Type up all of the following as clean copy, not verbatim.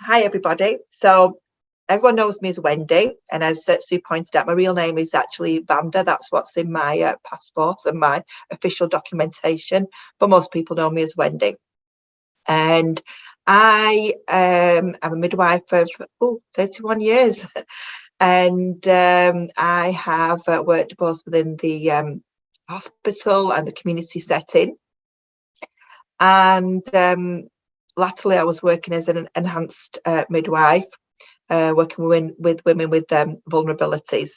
Hi, everybody. So everyone knows me as Wendy, and as Sue pointed out, my real name is actually Wanda. That's what's in my passport and my official documentation, but most people know me as Wendy. And I am a midwife for 31 years, and I have worked both within the hospital and the community setting. And latterly, I was working as an enhanced midwife, working with women with vulnerabilities,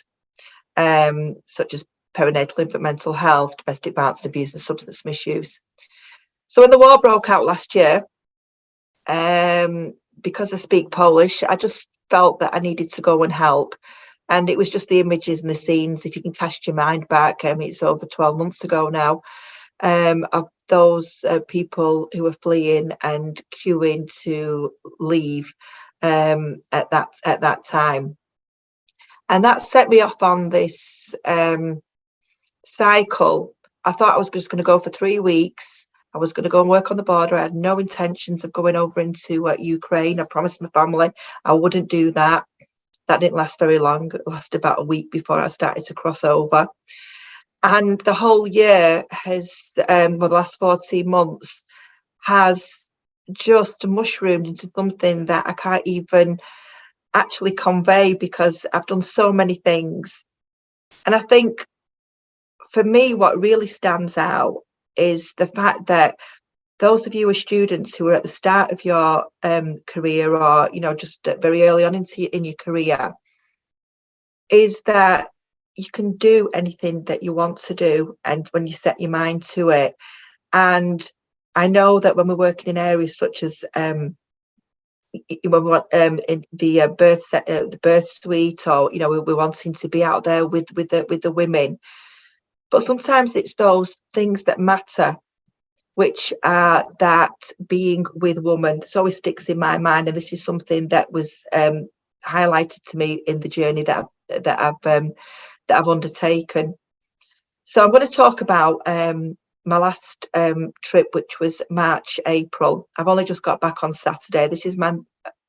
such as perinatal infant mental health, domestic violence and abuse, and substance misuse. So when the war broke out last year, because I speak Polish, I just felt that I needed to go and help. And it was just the images and the scenes. If you can cast your mind back, it's over 12 months ago now, of those people who were fleeing and queuing to leave at that time. And that set me off on this cycle. I thought I was just going to go for 3 weeks. I was going to go and work on the border. I had no intentions of going over into Ukraine. I promised my family I wouldn't do that. That didn't last very long. It lasted about a week before I started to cross over. And the whole year has, the last 14 months, has just mushroomed into something that I can't even actually convey, because I've done so many things. And I think for me, what really stands out is the fact that those of you as students who are at the start of your career, or just very early on in your career, is that you can do anything that you want to do, and when you set your mind to it. And I know that when we're working in areas such as when we want in the birth suite, or we're wanting to be out there with the women, but sometimes it's those things that matter, which are that being with women. This always sticks in my mind, and this is something that was highlighted to me in the journey that I've undertaken. So I'm going to talk about my last trip, which was March, April. I've only just got back on Saturday. This is my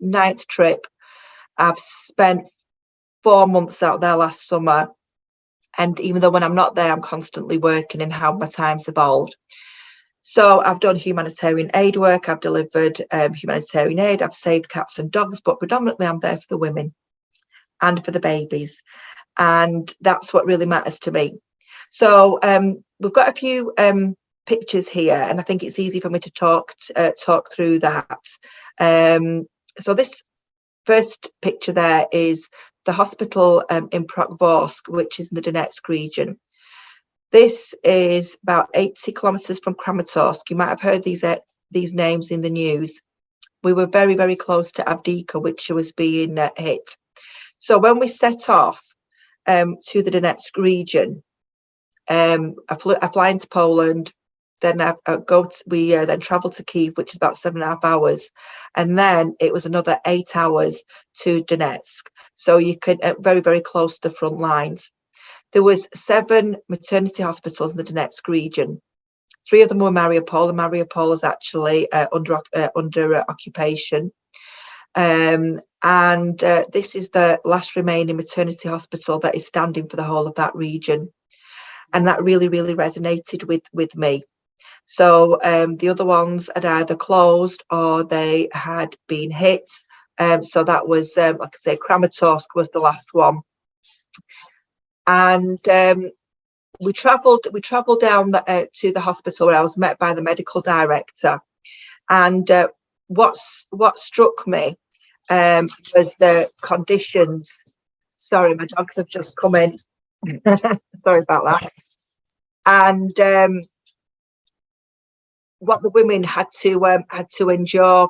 9th trip. I've spent 4 months out there last summer. And even though when I'm not there, I'm constantly working in how my time's evolved. So I've done humanitarian aid work. I've delivered humanitarian aid. I've saved cats and dogs, but predominantly I'm there for the women and for the babies. And that's what really matters to me. So we've got a few pictures here, and I think it's easy for me to talk through that. So this first picture there is the hospital in Prokvorsk, which is in the Donetsk region. This is about 80 kilometers from Kramatorsk. You might have heard these names in the news. We were very, very close to Avdiivka, which was being hit. So when we set off to the Donetsk region, I fly into Poland, then we then travel to Kyiv, which is about 7.5 hours, and then it was another 8 hours to Donetsk. So you could very, very close to the front lines. There was 7 maternity hospitals in the Donetsk region. 3 of them were Mariupol, and Mariupol is actually under occupation. And this is the last remaining maternity hospital that is standing for the whole of that region. And that really, really resonated with me. So the other ones had either closed or they had been hit. So that was, like I say, Kramatorsk was the last one. And we travelled down to the hospital, where I was met by the medical director. And what struck me was the conditions. Sorry, my dogs have just come in. Sorry about that. And what the women had to endure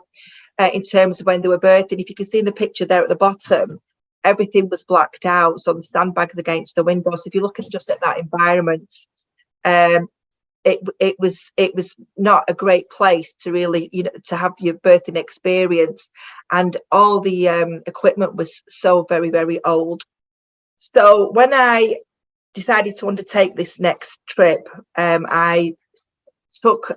in terms of when they were birthing. If you can see in the picture there at the bottom, everything was blacked out. So the sandbags against the windows. If you look at that environment, it was not a great place to really, to have your birthing experience, and all the equipment was so very, very old. So when I decided to undertake this next trip, I took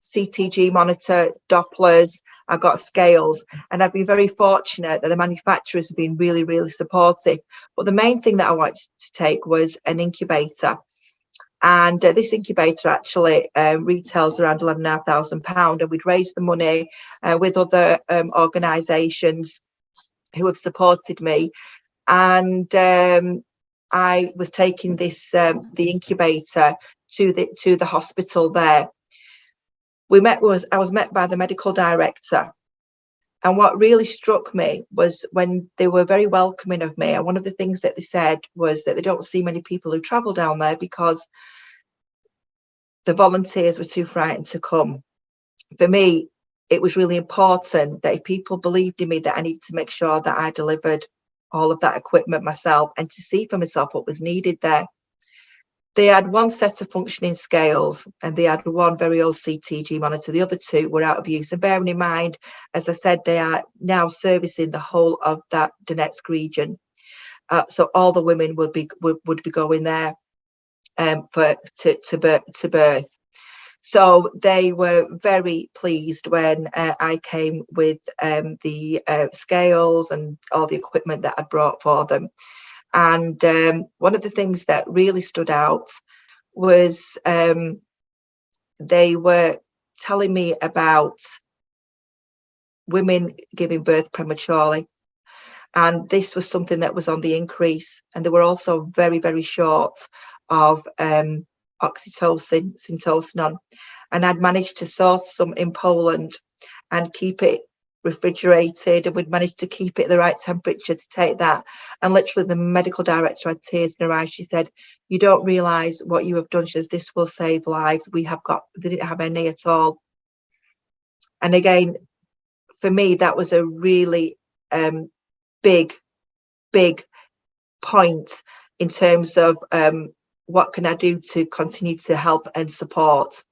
CTG monitor, Dopplers, I've got scales, and I've been very fortunate that the manufacturers have been really, really supportive. But the main thing that I wanted to take was an incubator. And this incubator actually retails around £11,500, and we'd raised the money with other organisations who have supported me. And I was taking this the incubator to the hospital there. I was met by the medical director, and what really struck me was when they were very welcoming of me. And one of the things that they said was that they don't see many people who travel down there because the volunteers were too frightened to come. For me, it was really important that if people believed in me, that I needed to make sure that I delivered all of that equipment myself and to see for myself what was needed there. They had one set of functioning scales and they had one very old CTG monitor. The other two were out of use. And bearing in mind, as I said, they are now servicing the whole of that Donetsk region. So all the women would be going there to birth. So they were very pleased when I came with the scales and all the equipment that I'd brought for them. And one of the things that really stood out was they were telling me about women giving birth prematurely. And this was something that was on the increase. And they were also very, very short of oxytocin, and I'd managed to source some in Poland and keep it refrigerated, and we'd managed to keep it at the right temperature to take that. And literally the medical director had tears in her eyes. She said, "You don't realise what you have done." She says, "This will save lives." They didn't have any at all. And again, for me, that was a really big point in terms of what can I do to continue to help and support.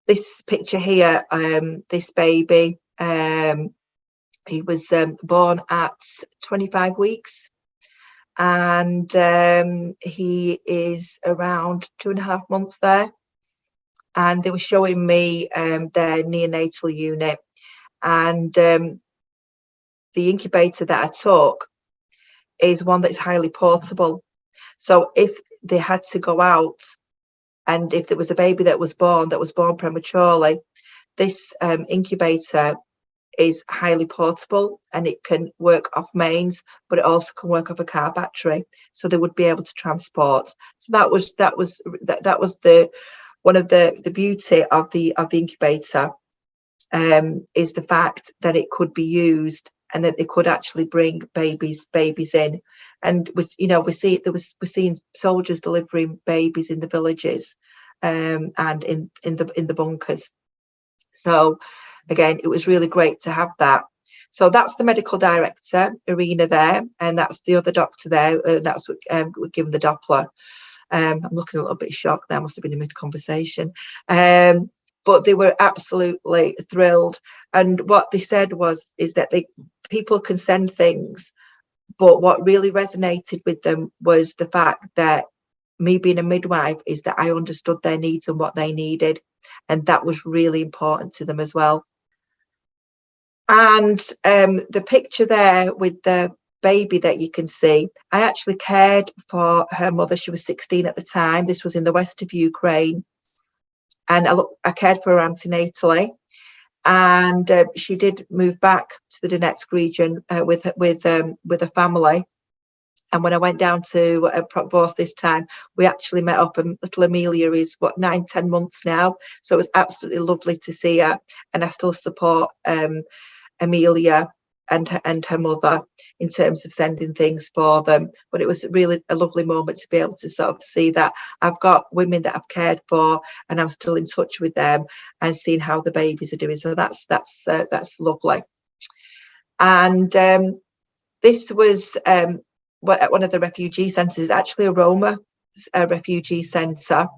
This picture here, this baby, he was born at 25 weeks, and he is around 2.5 months there. And they were showing me their neonatal unit, and the incubator that I took is one that's highly portable. So if they had to go out, and if there was a baby that was born prematurely, this incubator is highly portable, and it can work off mains, but it also can work off a car battery, so they would be able to transport. So that was the one of the beauty of the incubator, is the fact that it could be used and that they could actually bring babies in. And we're seeing soldiers delivering babies in the villages and in the bunkers. So again, it was really great to have that. So that's the medical director, Irina, there, and that's the other doctor there. That's what we're given the Doppler. I'm looking a little bit shocked there. Must have been a mid-conversation. But they were absolutely thrilled. And what they said is that people can send things, but what really resonated with them was the fact that me being a midwife is that I understood their needs and what they needed. And that was really important to them as well. And the picture there with the baby that you can see, I actually cared for her mother. She was 16 at the time. This was in the west of Ukraine. And I cared for her antenatally. And she did move back to the Donetsk region with a family. And when I went down to Prokvorsk this time, we actually met up, and little Amelia is 9-10 months now. So it was absolutely lovely to see her, and I still support Amelia and her mother in terms of sending things for them. But it was really a lovely moment to be able to sort of see that I've got women that I've cared for, and I'm still in touch with them and seeing how the babies are doing. So that's lovely. And this was at one of the refugee centres, actually a Roma refugee centre,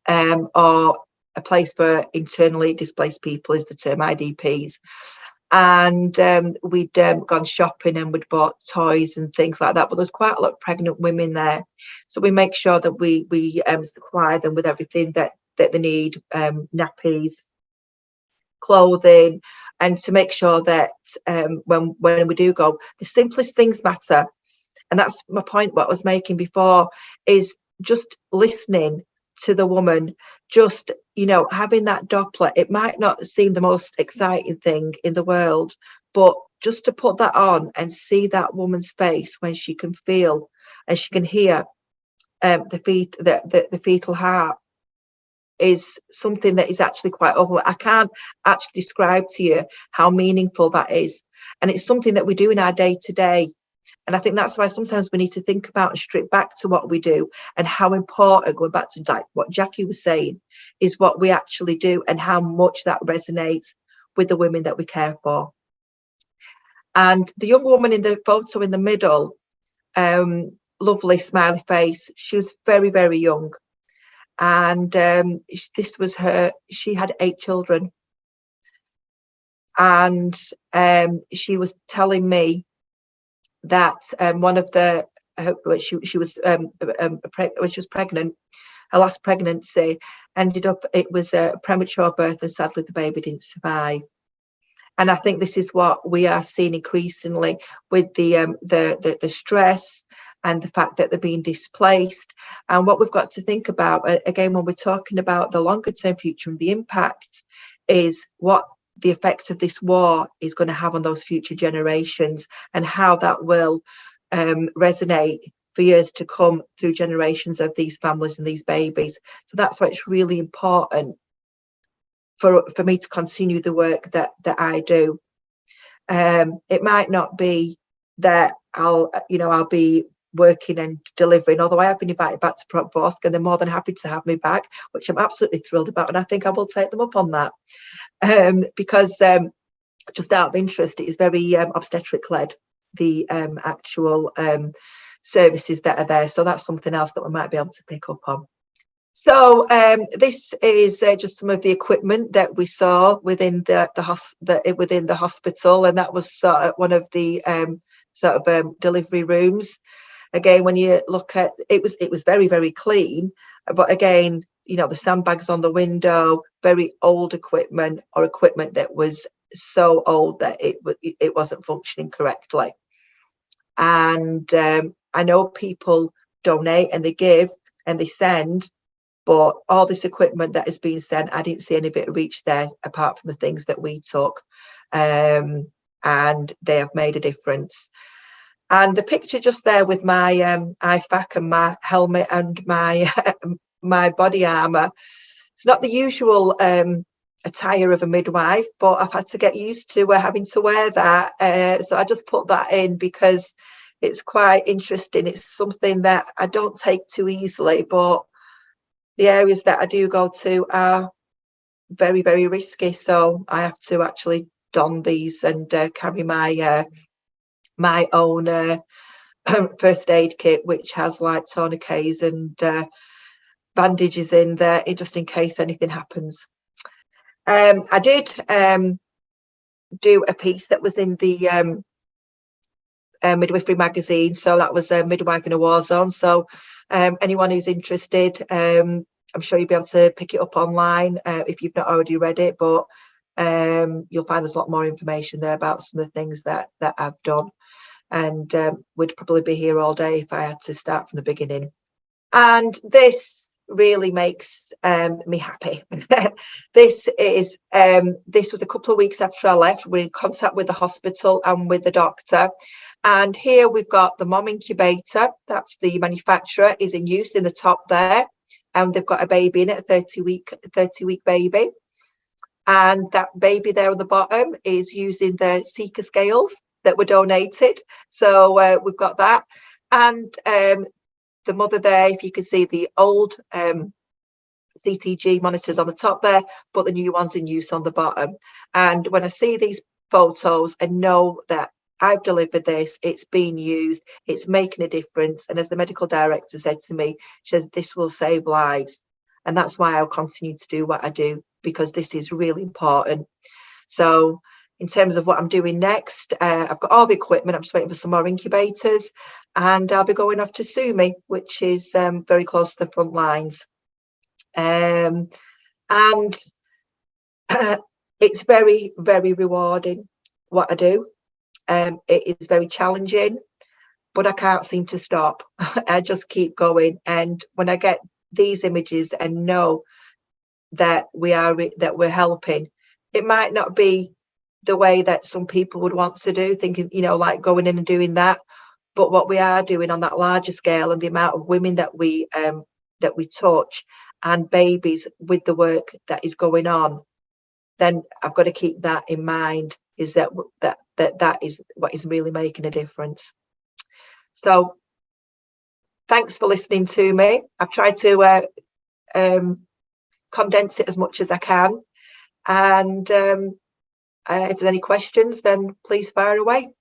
or a place for internally displaced people is the term, IDPs. And we'd gone shopping and we'd bought toys and things like that, but there was quite a lot of pregnant women there. So we make sure that we supply them with everything that that they need, nappies, clothing, and to make sure that when we do go, the simplest things matter. And that's my point, what I was making before, is just listening to the woman, just, having that Doppler. It might not seem the most exciting thing in the world, but just to put that on and see that woman's face when she can feel and she can hear the fetal heart is something that is actually quite over. I can't actually describe to you how meaningful that is. And it's something that we do in our day to day. And I think that's why sometimes we need to think about and strip back to what we do and how important, going back to like what Jackie was saying, is what we actually do and how much that resonates with the women that we care for. And the young woman in the photo in the middle, lovely smiley face, she was very, very young. And this was her, she had 8 children. And she was telling me that one of the, when she was pregnant, her last pregnancy ended up, it was a premature birth, and sadly the baby didn't survive. And I think this is what we are seeing increasingly with the stress and the fact that they're being displaced. And what we've got to think about, again, when we're talking about the longer term future and the impact, is what the effects of this war is going to have on those future generations, and how that will resonate for years to come through generations of these families and these babies. So that's why it's really important for me to continue the work that I do. It might not be that I'll be working and delivering, although I have been invited back to Prop and they're more than happy to have me back, which I'm absolutely thrilled about, and I think I will take them up on that, because just out of interest, it is very obstetric led, the actual services that are there, so that's something else that we might be able to pick up on. So this is just some of the equipment that we saw within within the hospital, and that was sort of one of the delivery rooms. Again, when you look at it was very, very clean, but again, the sandbags on the window, very old equipment, or equipment that was so old that it wasn't functioning correctly. And I know people donate and they give and they send, but all this equipment that is being sent, I didn't see any bit of reach there apart from the things that we took, and they have made a difference. And the picture just there with my IFAC and my helmet and my my body armour, it's not the usual attire of a midwife, but I've had to get used to having to wear that. So I just put that in because it's quite interesting. It's something that I don't take too easily, but the areas that I do go to are very, very risky. So I have to actually don these and carry my my own first aid kit, which has like tourniquets and bandages in there, just in case anything happens. I did do a piece that was in the Midwifery magazine, so that was Midwife in a War Zone. So anyone who's interested, I'm sure you'll be able to pick it up online if you've not already read it, but you'll find there's a lot more information there about some of the things that I've done. And we'd probably be here all day if I had to start from the beginning. And this really makes me happy. This was a couple of weeks after I left. We're in contact with the hospital and with the doctor. And here we've got the mom incubator. That's the manufacturer, is in use in the top there. And they've got a baby in it, a 30-week baby. And that baby there on the bottom is using the Seeker scales that were donated. So we've got that. And the mother there, if you can see the old CTG monitors on the top there, but the new ones in use on the bottom. And when I see these photos and know that I've delivered this, it's being used, it's making a difference. And as the medical director said to me, she said, this will save lives. And that's why I'll continue to do what I do, because this is really important. So in terms of what I'm doing next, I've got all the equipment. I'm just waiting for some more incubators, and I'll be going off to Sumi, which is very close to the front lines. And it's very, very rewarding what I do. It is very challenging, but I can't seem to stop. I just keep going. And when I get these images and know that we're helping, it might not be the way that some people would want to do, thinking, like going in and doing that. But what we are doing on that larger scale, and the amount of women that we touch, and babies with the work that is going on, then I've got to keep that in mind, is that is what is really making a difference. So thanks for listening to me. I've tried to condense it as much as I can. And if there's any questions, then please fire away.